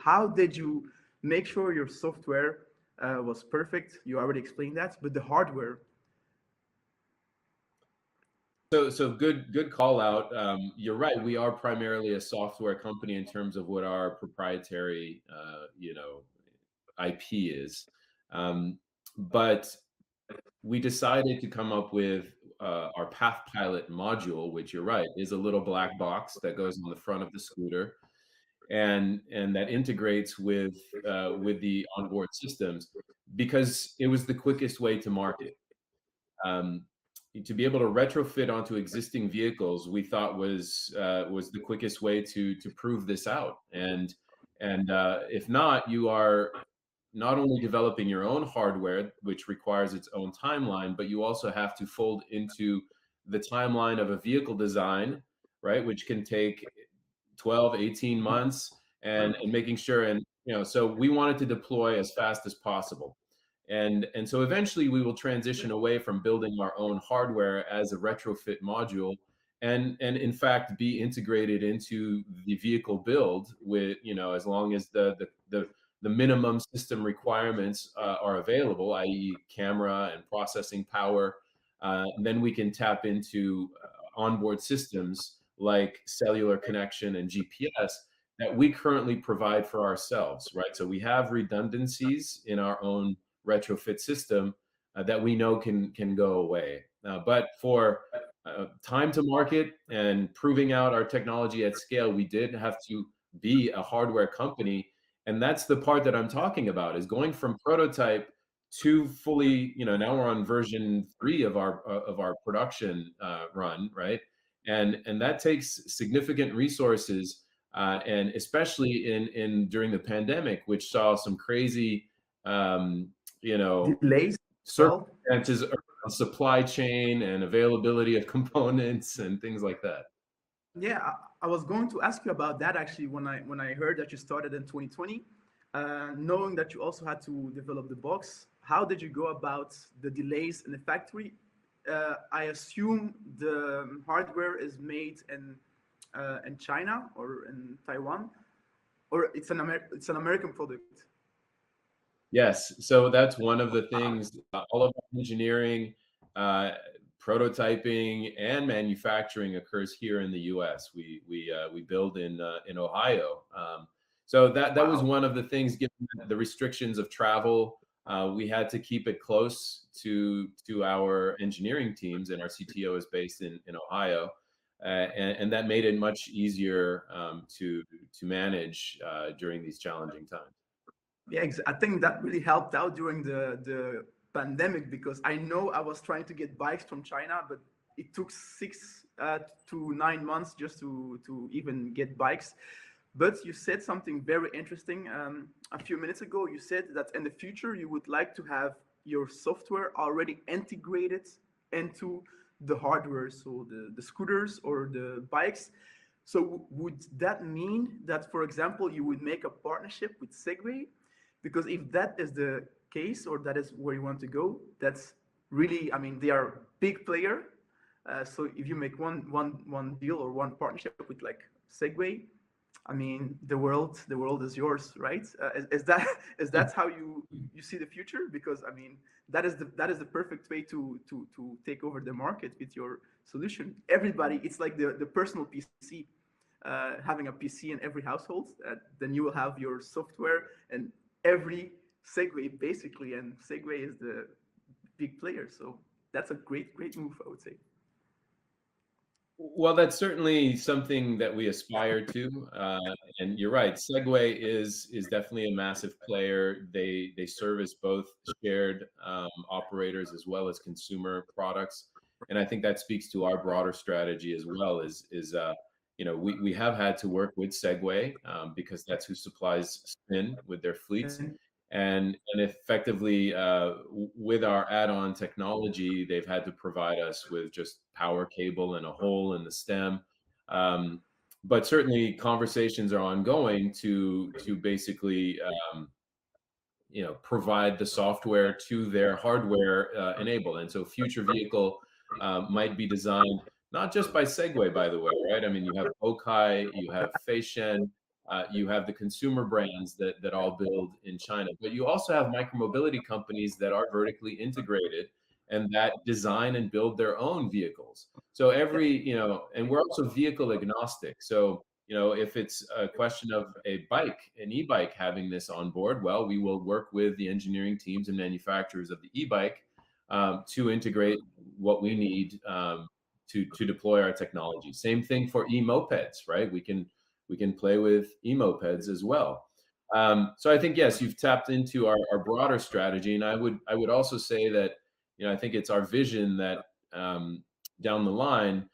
how did you make sure your software was perfect? You already explained that, but the hardware. So good call out. You're right. We are primarily a software company in terms of what our proprietary, IP is. Um, but we decided to come up with our Path Pilot module, which you're right is a little black box that goes on the front of the scooter, and that integrates with the onboard systems because it was the quickest way to market. Um, to be able to retrofit onto existing vehicles, we thought was the quickest way to prove this out. And if not, you are not only developing your own hardware, which requires its own timeline, but you also have to fold into the timeline of a vehicle design, right, which can take 12, 18 months, and making sure, and so we wanted to deploy as fast as possible. And so eventually we will transition away from building our own hardware as a retrofit module, and in fact be integrated into the vehicle build with, as long as the minimum system requirements are available, i.e. camera and processing power. And then we can tap into onboard systems like cellular connection and GPS that we currently provide for ourselves, right? So we have redundancies in our own retrofit system that we know can go away. But for time to market and proving out our technology at scale, we did have to be a hardware company. And that's the part that I'm talking about, is going from prototype to fully, now we're on version 3 of our production run, right? And that takes significant resources, and especially in during the pandemic, which saw some crazy, you know, Delays. Well, circumstances around supply chain and availability of components and things like that. yeah, I was going to ask you about that actually when I heard that you started in 2020, knowing that you also had to develop the box. How did you go about the delays in the factory? I assume the hardware is made in China or in Taiwan, or it's an American product. Yes, so that's one of the things. All of our engineering, uh, prototyping, and manufacturing occurs here in the U.S. We build in Ohio. So that was Wow. one of the things. Given the restrictions of travel, we had to keep it close to our engineering teams, and our CTO is based in Ohio, and that made it much easier to manage during these challenging times. Yeah, I think that really helped out during the pandemic because I know I was trying to get bikes from China, but it took 6 to 9 months just to even get bikes. But you said something very interesting a few minutes ago. You said that in the future you would like to have your software already integrated into the hardware, so the scooters or the bikes. So would that mean that, for example, you would make a partnership with Segway? Because if that is the case, or that is where you want to go, that's really, I mean, they are a big player. So if you make one deal or one partnership with like Segway, I mean, the world is yours, right? Is that is that how you see the future? Because I mean, that is the perfect way to take over the market with your solution. Everybody, it's like the personal PC. Having a PC in every household, then you will have your software and every Segway basically, and Segway is the big player. So that's a great move, I would say. Well, that's certainly something that we aspire to, and you're right. Segway is definitely a massive player. They service both shared operators as well as consumer products, and I think that speaks to our broader strategy as well. We have had to work with Segway because that's who supplies Spin with their fleets, And and effectively with our add-on technology, they've had to provide us with just power cable and a hole in the stem. um, but certainly conversations are ongoing to basically provide the software to their hardware enabled, and so future vehicle might be designed not just by Segway, by the way, right? I mean, you have Okai, you have Feishen, You have the consumer brands that all build in China, but you also have micromobility companies that are vertically integrated and that design and build their own vehicles. So Yeah. and we're also vehicle agnostic. So, if it's a question of a bike, an e-bike having this on board, well, we will work with the engineering teams and manufacturers of the e-bike to integrate what we need to deploy our technology. Same thing for e-mopeds, right? We can play with e-mopeds as well. So I think yes, you've tapped into our broader strategy, and I would also say that I think it's our vision that down the line